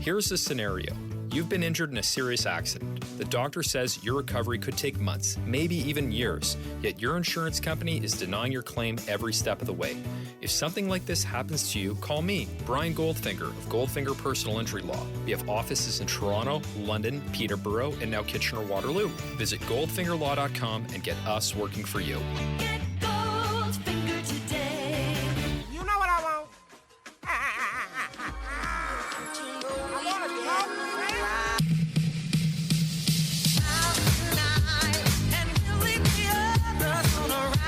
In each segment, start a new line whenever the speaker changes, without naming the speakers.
Here's the scenario. You've been injured in a serious accident. The doctor says your recovery could take months, maybe even years, yet your insurance company is denying your claim every step of the way. If something like this happens to you, call me, Brian Goldfinger of Goldfinger Personal Injury Law. We have offices in Toronto, London, Peterborough, and now Kitchener-Waterloo. Visit goldfingerlaw.com and get us working for you.
Get Goldfinger today.
You know what I want?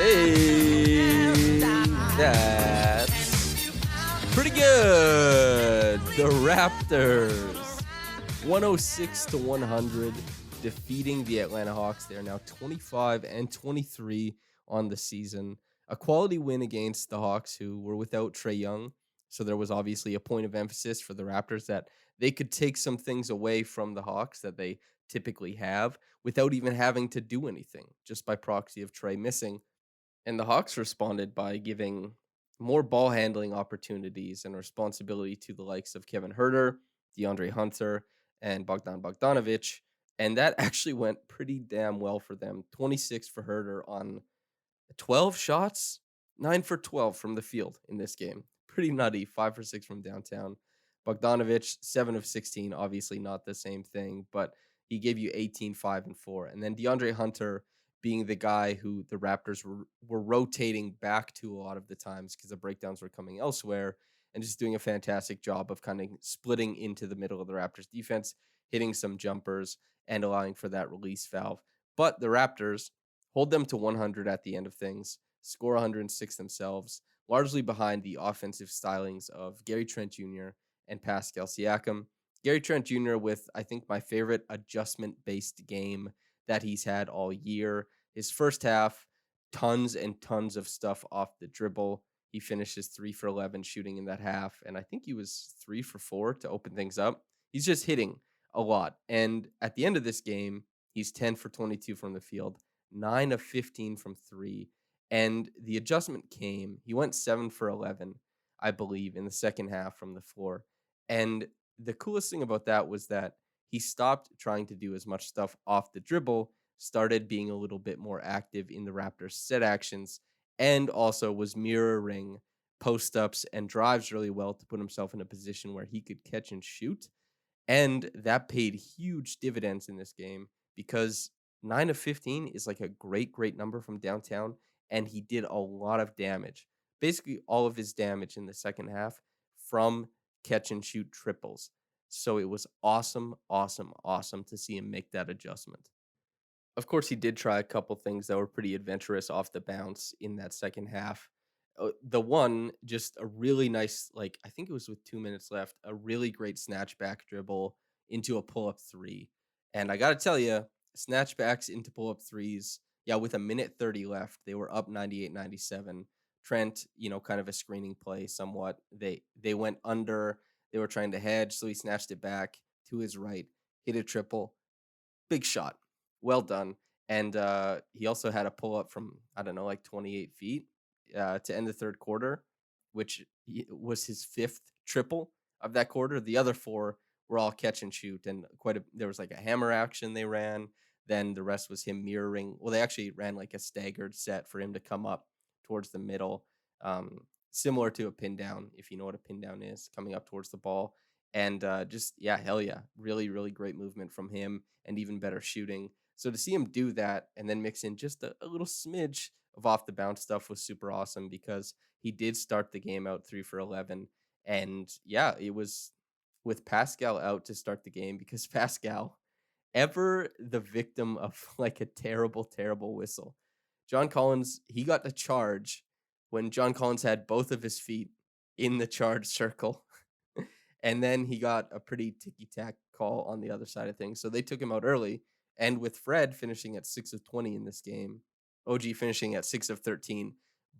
Hey, that's pretty good. The Raptors, 106-100, defeating the Atlanta Hawks. They are now 25-23 on the season. A quality win against the Hawks, who were without Trae Young. So there was obviously a point of emphasis for the Raptors that they could take some things away from the Hawks that they typically have without even having to do anything, just by proxy of Trae missing. And the Hawks responded by giving more ball handling opportunities and responsibility to the likes of Kevin Huerter, DeAndre Hunter, and Bogdan Bogdanovic. And that actually went pretty damn well for them. 26 for Huerter on 12 shots, 9 for 12 from the field in this game. Pretty nutty. 5 for 6 from downtown. Bogdanovic, 7 of 16. Obviously not the same thing, but he gave you 18, 5, and 4. And then DeAndre Hunter being the guy who the Raptors were rotating back to a lot of the times because the breakdowns were coming elsewhere, and just doing a fantastic job of kind of splitting into the middle of the Raptors defense, hitting some jumpers, and allowing for that release valve. But the Raptors hold them to 100 at the end of things, score 106 themselves, largely behind the offensive stylings of Gary Trent Jr. and Pascal Siakam. Gary Trent Jr. with, I think, my favorite adjustment-based game that he's had all year. His first half, tons and tons of stuff off the dribble. He finishes 3 for 11 shooting in that half, and I think he was 3 for 4 to open things up. He's just hitting a lot. And at the end of this game, he's 10 for 22 from the field, 9 of 15 from 3. And the adjustment came. He went 7 for 11, I believe, in the second half from the floor. And the coolest thing about that was that he stopped trying to do as much stuff off the dribble, started being a little bit more active in the Raptors' set actions, and also was mirroring post-ups and drives really well to put himself in a position where he could catch and shoot. And that paid huge dividends in this game because 9 of 15 is like a great, great number from downtown, and he did a lot of damage. Basically, all of his damage in the second half from catch and shoot triples. So it was awesome, awesome, awesome to see him make that adjustment. Of course, he did try a couple things that were pretty adventurous off the bounce in that second half. The one, just a really nice, like, I think it was with 2 minutes left, a really great snatchback dribble into a pull-up three. And I got to tell you, snatchbacks into pull-up threes, yeah, with a minute 30 left, they were up 98-97. Trent, kind of a screening play somewhat. They went under. They were trying to hedge, so he snatched it back to his right, hit a triple. Big shot. Well done. And he also had a pull-up from, I don't know, like 28 feet to end the third quarter, which was his 5th triple of that quarter. The other 4 were all catch and shoot, and there was like a hammer action they ran. Then the rest was him mirroring. Well, they actually ran like a staggered set for him to come up towards the middle, similar to a pin down, if you know what a pin down is, coming up towards the ball. And hell yeah, really, really great movement from him and even better shooting. So to see him do that and then mix in just a little smidge of off the bounce stuff was super awesome because he did start the game out 3 for 11. And yeah, it was with Pascal out to start the game because Pascal, ever the victim of like a terrible, terrible whistle. John Collins, he got the charge when John Collins had both of his feet in the charge circle. And then he got a pretty ticky-tack call on the other side of things. So they took him out early. And with Fred finishing at 6 of 20 in this game, OG finishing at 6 of 13,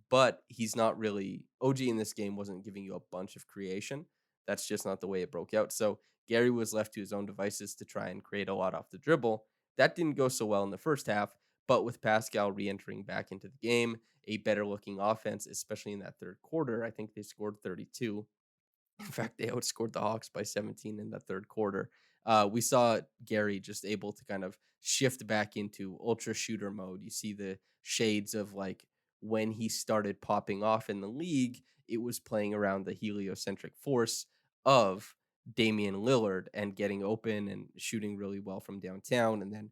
but he's not really, OG in this game wasn't giving you a bunch of creation. That's just not the way it broke out. So Gary was left to his own devices to try and create a lot off the dribble. That didn't go so well in the first half, but with Pascal re-entering back into the game, a better looking offense, especially in that third quarter, I think they scored 32. In fact, they outscored the Hawks by 17 in the third quarter. We saw Gary just able to kind of shift back into ultra shooter mode. You see the shades of like when he started popping off in the league, it was playing around the heliocentric force of Damian Lillard and getting open and shooting really well from downtown and then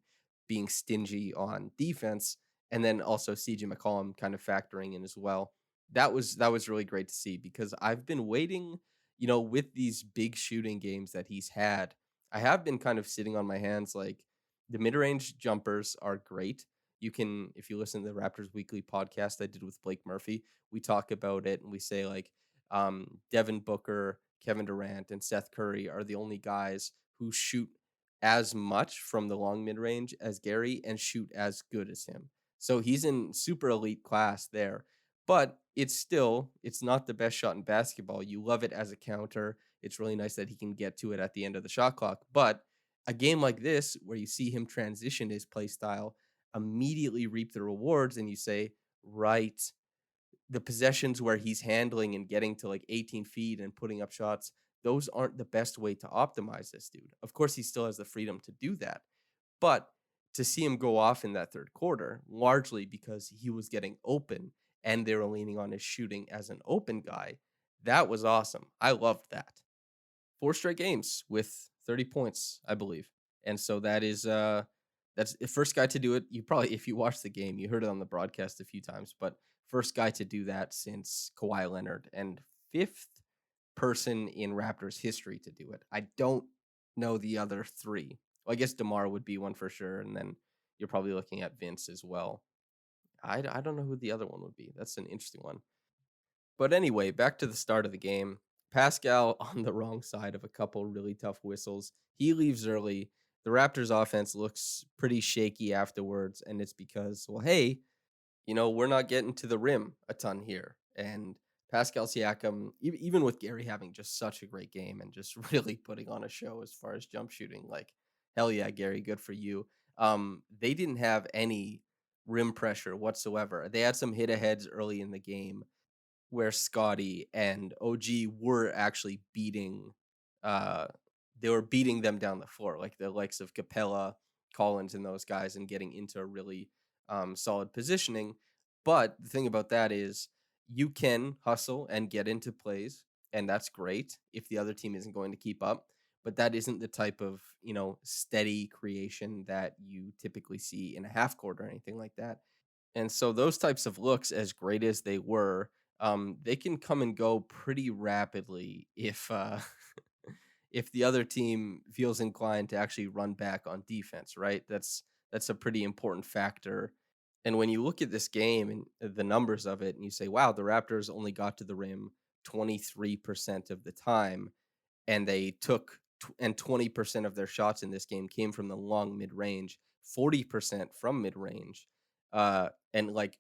being stingy on defense. And then also CJ McCollum kind of factoring in as well. That was really great to see because I've been waiting, with these big shooting games that he's had, I have been kind of sitting on my hands. Like the mid range jumpers are great. You can, if you listen to the Raptors Weekly podcast I did with Blake Murphy, we talk about it and we say like Devin Booker, Kevin Durant, and Seth Curry are the only guys who shoot as much from the long mid range as Gary and shoot as good as him. So he's in super elite class there, but it's not the best shot in basketball. You love it as a counter. It's really nice that he can get to it at the end of the shot clock. But a game like this, where you see him transition his play style, immediately reap the rewards, and you say, right, the possessions where he's handling and getting to like 18 feet and putting up shots, those aren't the best way to optimize this dude. Of course, he still has the freedom to do that. But to see him go off in that third quarter, largely because he was getting open and they were leaning on his shooting as an open guy, that was awesome. I loved that. Four straight games with 30 points, I believe. And so that's the first guy to do it. You probably, if you watched the game, you heard it on the broadcast a few times, but first guy to do that since Kawhi Leonard and fifth person in Raptors history to do it. I don't know the other three. Well, I guess DeMar would be one for sure, and then you're probably looking at Vince as well. I don't know who the other one would be. That's an interesting one. But anyway, back to the start of the game. Pascal on the wrong side of a couple really tough whistles. He leaves early. The Raptors offense looks pretty shaky afterwards, and it's because, well, hey, we're not getting to the rim a ton here. And Pascal Siakam, even with Gary having just such a great game and just really putting on a show as far as jump shooting, like, hell yeah, Gary, good for you. They didn't have any rim pressure whatsoever. They had some hit aheads early in the game where Scotty and OG were actually uh they were beating them down the floor, like the likes of Capella, Collins, and those guys, and getting into a really solid positioning. But the thing about that is you can hustle and get into plays, and that's great if the other team isn't going to keep up. But that isn't the type of, steady creation that you typically see in a half court or anything like that. And so those types of looks, as great as they were, they can come and go pretty rapidly if if the other team feels inclined to actually run back on defense, right? That's a pretty important factor. And when you look at this game and the numbers of it, and you say, "Wow, the Raptors only got to the rim 23% of the time," and they took and 20% of their shots in this game came from the long mid range, 40% from mid range, and like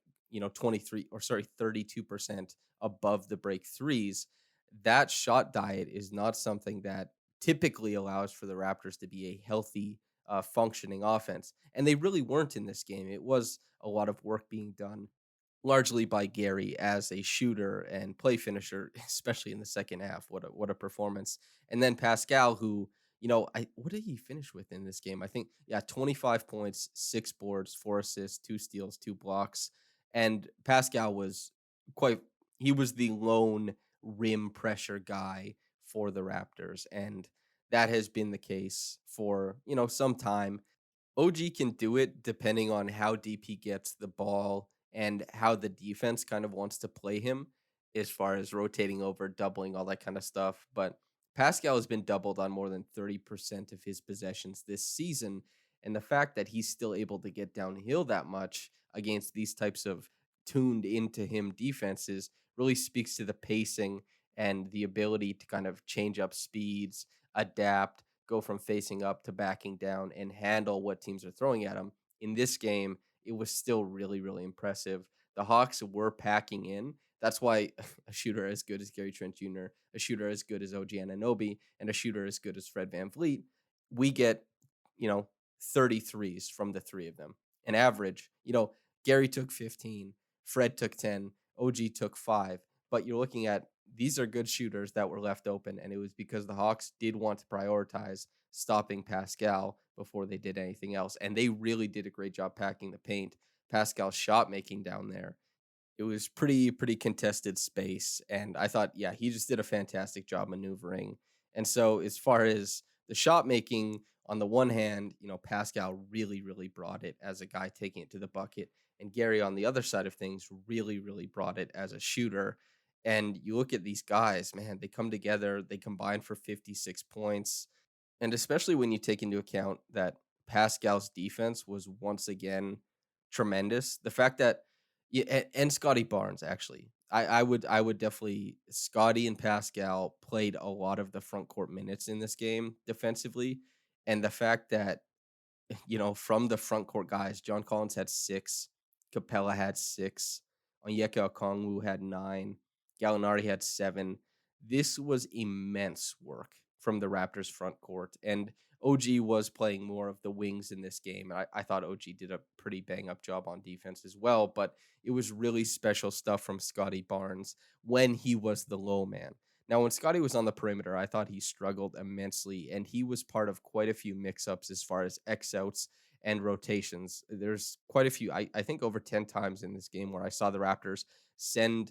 23 or sorry 32% above the break threes. That shot diet is not something that typically allows for the Raptors to be a healthy, functioning offense, and they really weren't in this game. It was a lot of work being done largely by Gary as a shooter and play finisher, especially in the second half. What a performance! And then Pascal, who I what did he finish with in this game? I think 25 points, 6 boards, 4 assists, 2 steals, 2 blocks, and Pascal was quite. He was the lone rim pressure guy for the Raptors, and that has been the case for some time. OG can do it depending on how deep he gets the ball and how the defense kind of wants to play him as far as rotating over, doubling, all that kind of stuff. But Pascal has been doubled on more than 30% of his possessions this season. And the fact that he's still able to get downhill that much against these types of tuned into him defenses really speaks to the pacing and the ability to kind of change up speeds, adapt, go from facing up to backing down and handle what teams are throwing at him. In this game, it was still really, really impressive. The Hawks were packing in. That's why a shooter as good as Gary Trent Jr., a shooter as good as OG Anunoby, and a shooter as good as Fred VanVleet, we get, you know, 33s from the three of them. An average, Gary took 15, Fred took 10, OG took 5. But you're looking at these are good shooters that were left open, and it was because the Hawks did want to prioritize stopping Pascal before they did anything else, and they really did a great job packing the paint. Pascal's shot making down there, it was pretty contested space, and I thought, yeah, he just did a fantastic job maneuvering. And so, as far as the shot making, on the one hand, Pascal really brought it as a guy taking it to the bucket, and Gary on the other side of things really brought it as a shooter. And you look at these guys, man, they come together, they combine for 56 points. And especially when you take into account that Pascal's defense was once again tremendous. The fact that, yeah, and Scotty Barnes actually. I would definitely, Scotty and Pascal played a lot of the front court minutes in this game defensively. And the fact that, from the front court guys, John Collins had 6, Capella had 6, Onyeka Okongwu had 9, Gallinari had 7. This was immense work from the Raptors front court, and OG was playing more of the wings in this game. I thought OG did a pretty bang up job on defense as well, but it was really special stuff from Scotty Barnes when he was the low man. Now, when Scotty was on the perimeter, I thought he struggled immensely, and he was part of quite a few mix-ups as far as X-outs and rotations. There's quite a few, I think over 10 times in this game where I saw the Raptors send,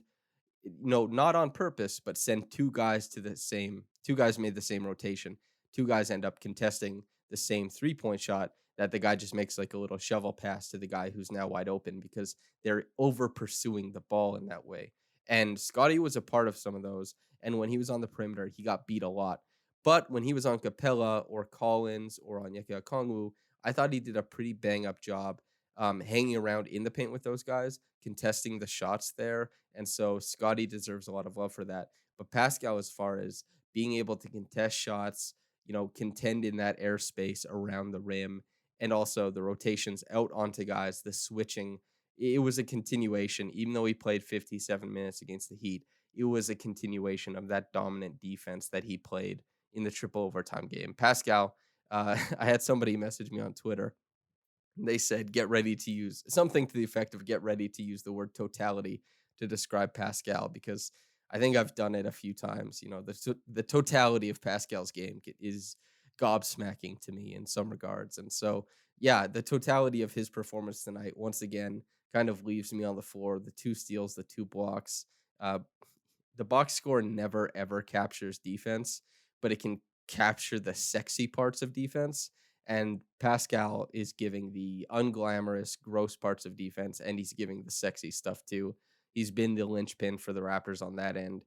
no, not on purpose, but send two guys made the same rotation. Two guys end up contesting the same 3-point shot that the guy just makes like a little shovel pass to the guy who's now wide open because they're over pursuing the ball in that way. And Scotty was a part of some of those. And when he was on the perimeter, he got beat a lot. But when he was on Capella or Collins or on Onyeka Okongwu, I thought he did a pretty bang up job hanging around in the paint with those guys, contesting the shots there. And so Scotty deserves a lot of love for that. But Pascal, as far as being able to contest shots, contend in that airspace around the rim, and also the rotations out onto guys, the switching, it was a continuation. Even though he played 57 minutes against the Heat, it was a continuation of that dominant defense that he played in the triple overtime game. Pascal, I had somebody message me on Twitter. They said, get ready to use something to the effect of get ready to use the word totality to describe Pascal, because I think I've done it a few times. The totality of Pascal's game is gobsmacking to me in some regards. And so, yeah, the totality of his performance tonight, once again, kind of leaves me on the floor. The 2 steals, the 2 blocks. Uh, the box score never ever captures defense, but it can capture the sexy parts of defense. And Pascal is giving the unglamorous, gross parts of defense, and he's giving the sexy stuff too. He's been the linchpin for the Raptors on that end.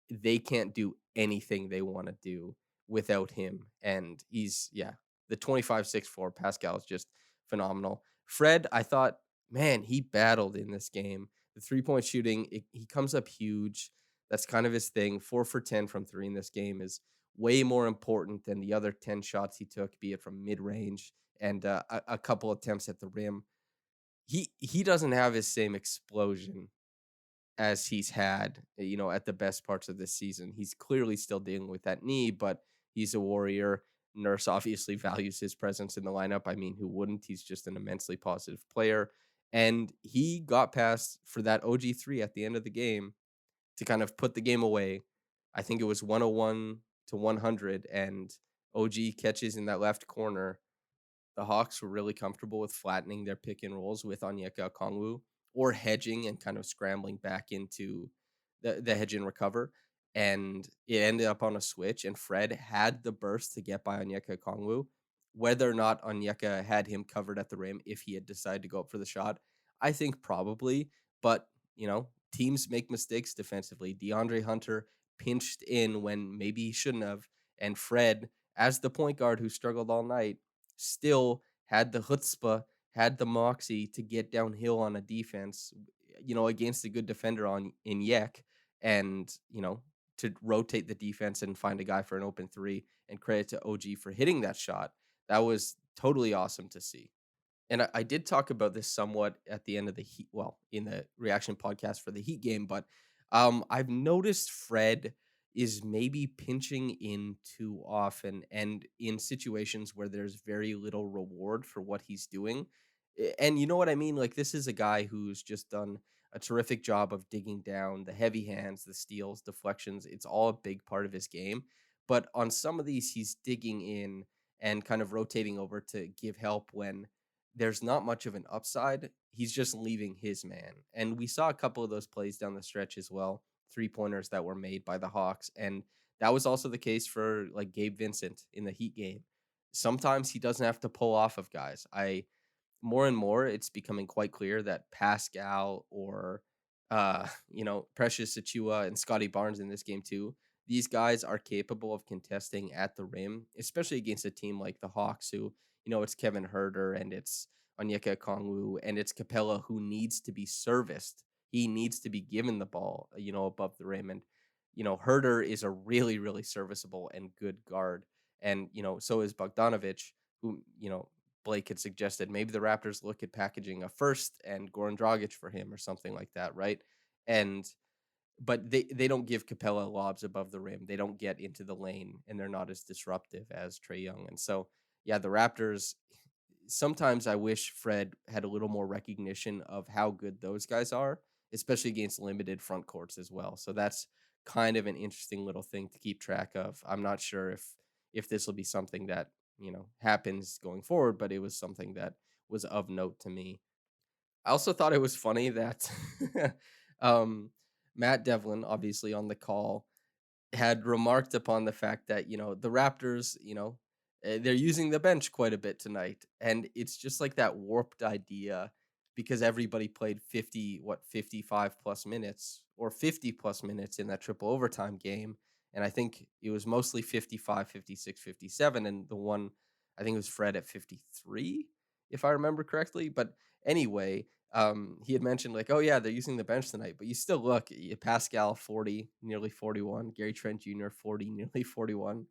They can't do anything they want to do without him. And he's, yeah, the 25-6-4 Pascal is just phenomenal. Fred, I thought, man, he battled in this game. The 3-point shooting, he comes up huge. That's kind of his thing. 4 for 10 from 3 in this game is way more important than the other 10 shots he took, be it from mid range and a couple attempts at the rim. He doesn't have his same explosion as he's had, at the best parts of this season. He's clearly still dealing with that knee, but he's a warrior. Nurse obviously values his presence in the lineup. I mean, who wouldn't? He's just an immensely positive player. And he got past for that OG3 at the end of the game to kind of put the game away. I think it was 101-100, and OG catches in that left corner. The Hawks were really comfortable with flattening their pick and rolls with Onyeka Okongwu, or hedging and kind of scrambling back into the hedge and recover. And it ended up on a switch, and Fred had the burst to get by Onyeka Okongwu. Whether or not Onyeka had him covered at the rim if he had decided to go up for the shot, I think probably. But, teams make mistakes defensively. DeAndre Hunter pinched in when maybe he shouldn't have. And Fred, as the point guard who struggled all night, still had the chutzpah, had the moxie to get downhill on a defense, against a good defender in Yek, and to rotate the defense and find a guy for an open 3. And credit to OG for hitting that shot. That was totally awesome to see. And I did talk about this somewhat at the end of the Heat, well, in the reaction podcast for the Heat game, but I've noticed Fred is maybe pinching in too often and in situations where there's very little reward for what he's doing. And you know what I mean? Like, this is a guy who's just done a terrific job of digging down, the heavy hands, the steals, deflections. It's all a big part of his game. But on some of these, he's digging in and kind of rotating over to give help when there's not much of an upside. He's just leaving his man. And we saw a couple of those plays down the stretch as well, 3-pointers that were made by the Hawks. And that was also the case for like Gabe Vincent in the Heat game. Sometimes he doesn't have to pull off of guys. I More and more it's becoming quite clear that Pascal or Precious Achua and Scotty Barnes in this game too. These guys are capable of contesting at the rim, especially against a team like the Hawks, who, it's Kevin Herter and it's Onyeka Kongwu and it's Capella who needs to be serviced. He needs to be given the ball, above the rim. And, Herter is a really, really serviceable and good guard. And, so is Bogdanovich, who, Blake had suggested maybe the Raptors look at packaging a first and Goran Dragic for him or something like that, right? And but they don't give Capella lobs above the rim. They don't get into the lane, and they're not as disruptive as Trae Young. And so, yeah, the Raptors. Sometimes I wish Fred had a little more recognition of how good those guys are, especially against limited front courts as well. So that's kind of an interesting little thing to keep track of. I'm not sure if this will be something that happens going forward, but it was something that was of note to me. I also thought it was funny that um, Matt Devlin, obviously on the call, had remarked upon the fact that the Raptors, they're using the bench quite a bit tonight, and it's just like that warped idea because everybody played 55 plus minutes or 50 plus minutes in that triple overtime game, and I think it was mostly 55, 56, 57, and the one I think it was Fred at 53 if I remember correctly. But anyway, he had mentioned like, oh yeah, they're using the bench tonight, but you still look, Pascal 40, nearly 41, Gary Trent Jr. 40, nearly 41,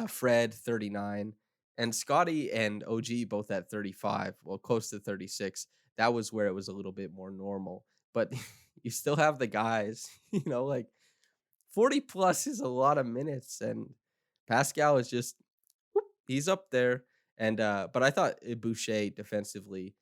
Fred 39, and Scotty and OG both at 35, well, close to 36. That was where it was a little bit more normal, but you still have the guys, like 40 plus is a lot of minutes, and Pascal is just he's up there. And but I thought Boucher defensively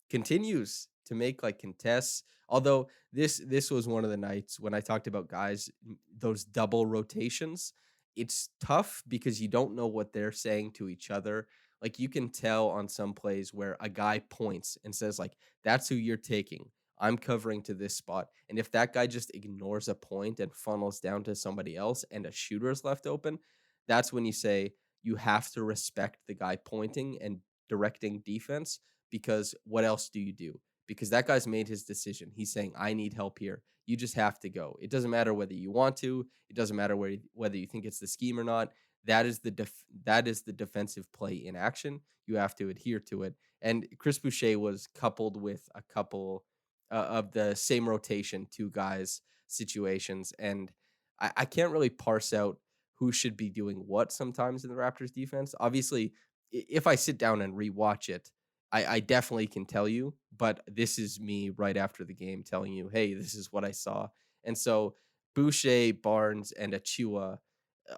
continues to make like contests. Although this was one of the nights when I talked about guys, those double rotations. It's tough because you don't know what they're saying to each other. Like you can tell on some plays where a guy points and says like, "That's who you're taking. I'm covering to this spot." And if that guy just ignores a point and funnels down to somebody else and a shooter is left open, that's when you say you have to respect the guy pointing and directing defense, because what else do you do? Because that guy's made his decision. He's saying, I need help here. You just have to go. It doesn't matter whether you want to. It doesn't matter whether you think it's the scheme or not. That is the defensive play in action. You have to adhere to it. And Chris Boucher was coupled with a couple of the same rotation, two guys situations. And I can't really parse out who should be doing what sometimes in the Raptors defense. Obviously, if I sit down and rewatch it, I definitely can tell you, but this is me right after the game telling you, hey, this is what I saw. And so Boucher, Barnes, and Achua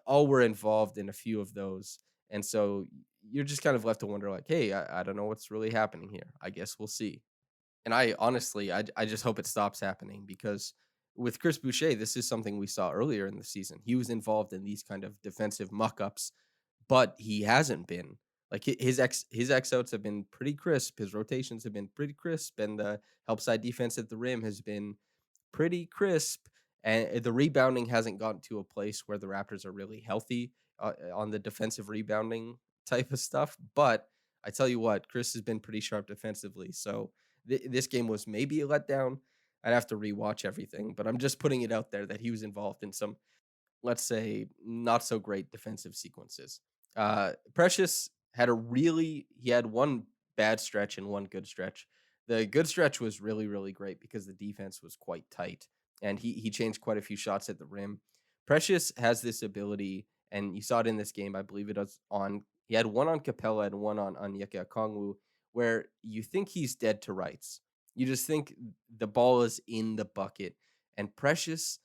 all were involved in a few of those. And so you're just kind of left to wonder, like, hey, I don't know what's really happening here. I guess we'll see. And I honestly, I just hope it stops happening, because with Chris Boucher, this is something we saw earlier in the season. He was involved in these kind of defensive muck-ups, but he hasn't been. Like his X outs have been pretty crisp. His rotations have been pretty crisp, and the help side defense at the rim has been pretty crisp. And the rebounding hasn't gotten to a place where the Raptors are really healthy on the defensive rebounding type of stuff. But I tell you what, Chris has been pretty sharp defensively. So this game was maybe a letdown. I'd have to rewatch everything, but I'm just putting it out there that he was involved in some, let's say, not so great defensive sequences. Precious he had one bad stretch and one good stretch. The good stretch was really, really great because the defense was quite tight, and he changed quite a few shots at the rim. Precious has this ability, and you saw it in this game. I believe it was on. He had one on Capella and one on Onyeka Kongwu, where you think he's dead to rights. You just think the ball is in the bucket, and Precious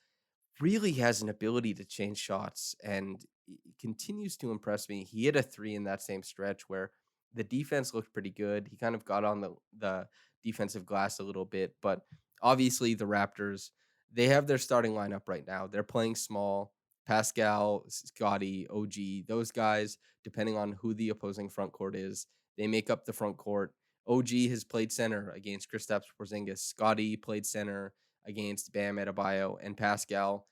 really has an ability to change shots, and he continues to impress me. He hit a three in that same stretch where the defense looked pretty good. He kind of got on the defensive glass a little bit, but Obviously, the Raptors, they have their starting lineup right now. They're playing small. Pascal, Scotty, OG, those guys, depending on who the opposing front court is, they make up the front court. OG has played center against Kristaps Porzingis. Scotty played center against Bam Adebayo, and Pascal,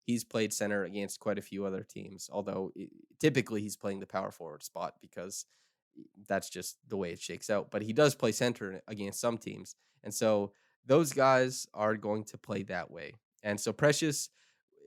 he's played center against quite a few other teams. Although typically he's playing the power forward spot because that's just the way it shakes out. But he does play center against some teams, and so those guys are going to play that way. And so Precious,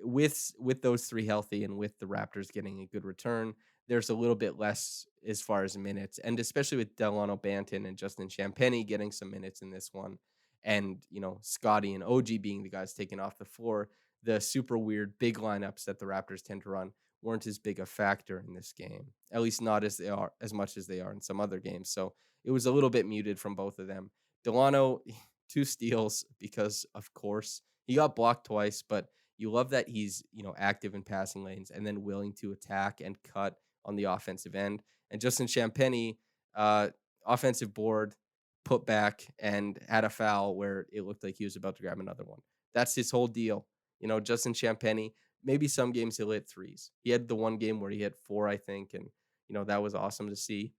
with those three healthy and with the Raptors getting a good return, there's a little bit less as far as minutes, and especially with Delano Banton and Justin Champagnie getting some minutes in this one, and Scotty and OG being the guys taking off the floor, the super weird big lineups that the Raptors tend to run weren't as big a factor in this game, at least not as much as they are in some other games. So it was a little bit muted from both of them. Delano, 2 steals because of course he got blocked twice, but you love that he's active in passing lanes and then willing to attack and cut on the offensive end. And Justin Champagnie, uh, offensive board, put back and had a foul where it looked like he was about to grab another one. That's his whole deal. Justin Champagnie, maybe some games he'll hit threes. He had the one game where he hit four, I think, and that was awesome to see.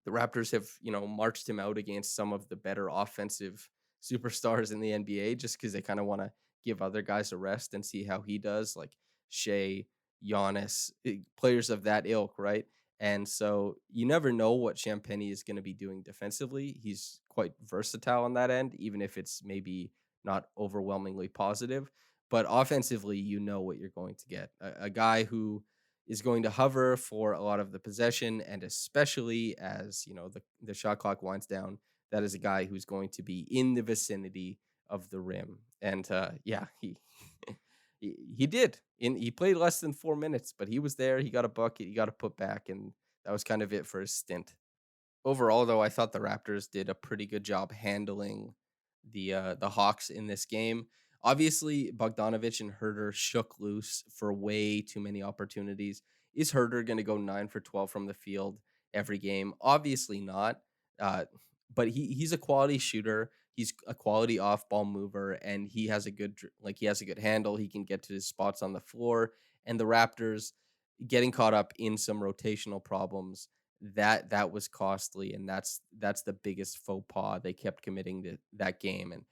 The Raptors have, marched him out against some of the better offensive superstars in the NBA just because they kind of want to give other guys a rest and see how he does, like Shea, Giannis, players of that ilk, right? And so you never know what Champagnie is going to be doing defensively. He's quite versatile on that end, even if it's maybe not overwhelmingly positive. But offensively, you know what you're going to get. A guy who is going to hover for a lot of the possession, and especially as the shot clock winds down, that is a guy who's going to be in the vicinity of the rim. And yeah, he he did. He played less than 4 minutes, but he was there. He got a bucket. He got a put back, and that was kind of it for his stint. Overall, though, I thought the Raptors did a pretty good job handling the Hawks in this game. Obviously, Bogdanovich and Herter shook loose for way too many opportunities. Is Herter going to go 9 for 12 from the field every game? Obviously not. Uh, but he's a quality shooter. He's a quality off ball mover, and he has a good handle. He can get to his spots on the floor. And the Raptors getting caught up in some rotational problems, that was costly, and that's the biggest faux pas they kept committing to that game. And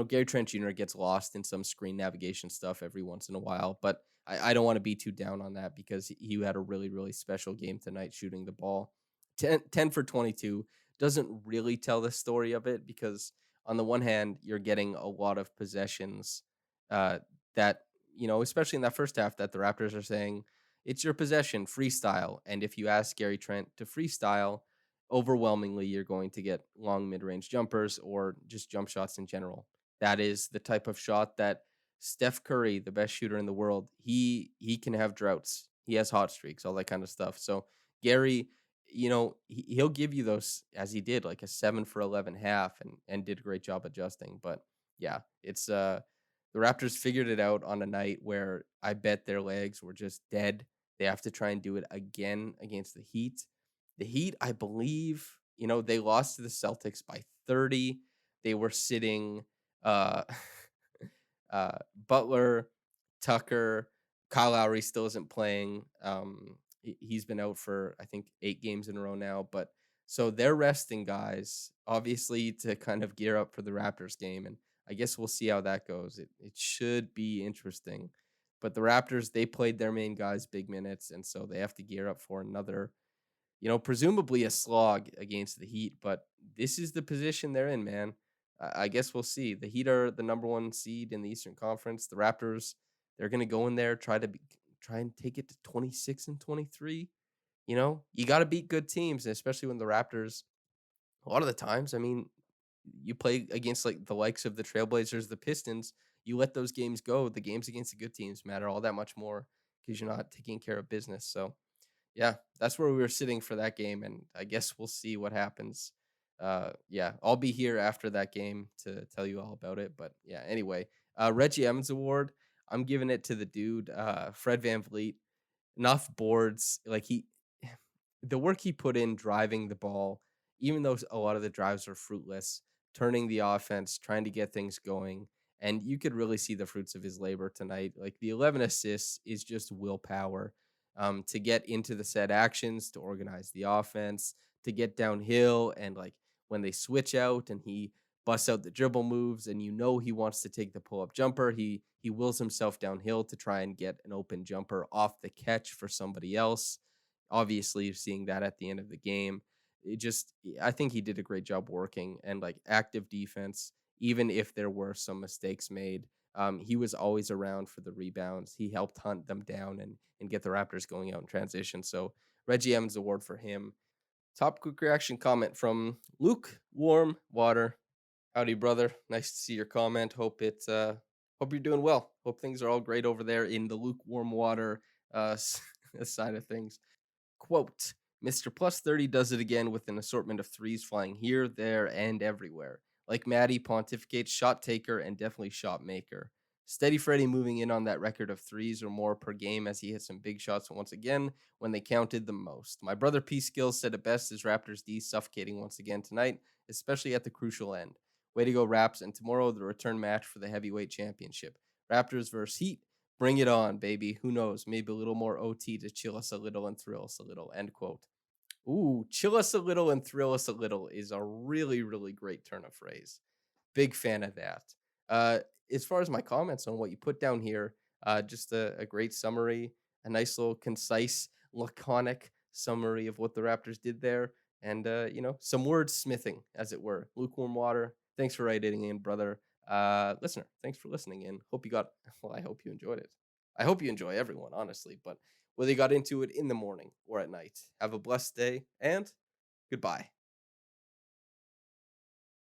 Gary Trent Jr. gets lost in some screen navigation stuff every once in a while, but I don't want to be too down on that because he had a really, really special game tonight shooting the ball. 10 for 22 doesn't really tell the story of it because on the one hand, you're getting a lot of possessions that, especially in that first half, that the Raptors are saying, it's your possession, freestyle. And if you ask Gary Trent to freestyle, overwhelmingly you're going to get long mid-range jumpers or just jump shots in general. That is the type of shot that Steph Curry, the best shooter in the world, he can have droughts. He has hot streaks, all that kind of stuff. So Gary, he'll give you those as he did, like a 7 for 11 half, and did a great job adjusting. But yeah, it's the Raptors figured it out on a night where I bet their legs were just dead. They have to try and do it again against the Heat. The Heat, I believe, they lost to the Celtics by 30. They were sitting uh, Butler, Tucker, Kyle Lowry still isn't playing. He's been out for, I think, 8 games in a row now. But so they're resting guys, obviously, to kind of gear up for the Raptors game. And I guess we'll see how that goes. It should be interesting. But the Raptors, they played their main guys big minutes, and so they have to gear up for another, presumably a slog against the Heat. But this is the position they're in, man. I guess we'll see. The Heat are the number 1 seed in the Eastern Conference. The Raptors, they're going to go in there, try and take it to 26 and 23. You got to beat good teams, especially when the Raptors, a lot of the times, I mean, you play against like the likes of the Trailblazers, the Pistons, you let those games go. The games against the good teams matter all that much more because you're not taking care of business. So, yeah, that's where we were sitting for that game, and I guess we'll see what happens. Yeah, I'll be here after that game to tell you all about it. But yeah, anyway, Reggie Evans Award, I'm giving it to the dude, Fred VanVleet. Enough boards, like the work he put in driving the ball, even though a lot of the drives are fruitless, turning the offense, trying to get things going. And you could really see the fruits of his labor tonight. Like the 11 assists is just willpower to get into the set actions, to organize the offense, to get downhill. And like when they switch out and he busts out the dribble moves and he wants to take the pull-up jumper, he wills himself downhill to try and get an open jumper off the catch for somebody else. Obviously, you're seeing that at the end of the game. I think he did a great job working and like active defense, even if there were some mistakes made. He was always around for the rebounds. He helped hunt them down and get the Raptors going out in transition. So Reggie Evans award for him. Top quick reaction comment from LukeWarmWater. Howdy, brother. Nice to see your comment. Hope you're doing well. Hope things are all great over there in the lukewarm water side of things. Quote, Mr. Plus 30 does it again with an assortment of threes flying here, there, and everywhere. Like Maddie, pontificates shot taker and definitely shot maker. Steady Freddy moving in on that record of threes or more per game as he hit some big shots once again when they counted the most. My brother P Skills said it best as Raptors D suffocating once again tonight, especially at the crucial end. Way to go, Raps, and tomorrow the return match for the heavyweight championship. Raptors versus Heat. Bring it on, baby. Who knows? Maybe a little more OT to chill us a little and thrill us a little. End quote. Ooh, chill us a little and thrill us a little is a really, really great turn of phrase. Big fan of that. Uh, as far as my comments on what you put down here, just a great summary, a nice little concise, laconic summary of what the Raptors did there, and some wordsmithing, as it were. Lukewarm water. Thanks for writing in, brother. Listener, thanks for listening in. Hope you got. Well, I hope you enjoyed it. I hope you enjoy everyone, honestly, but whether you got into it in the morning or at night, have a blessed day and goodbye.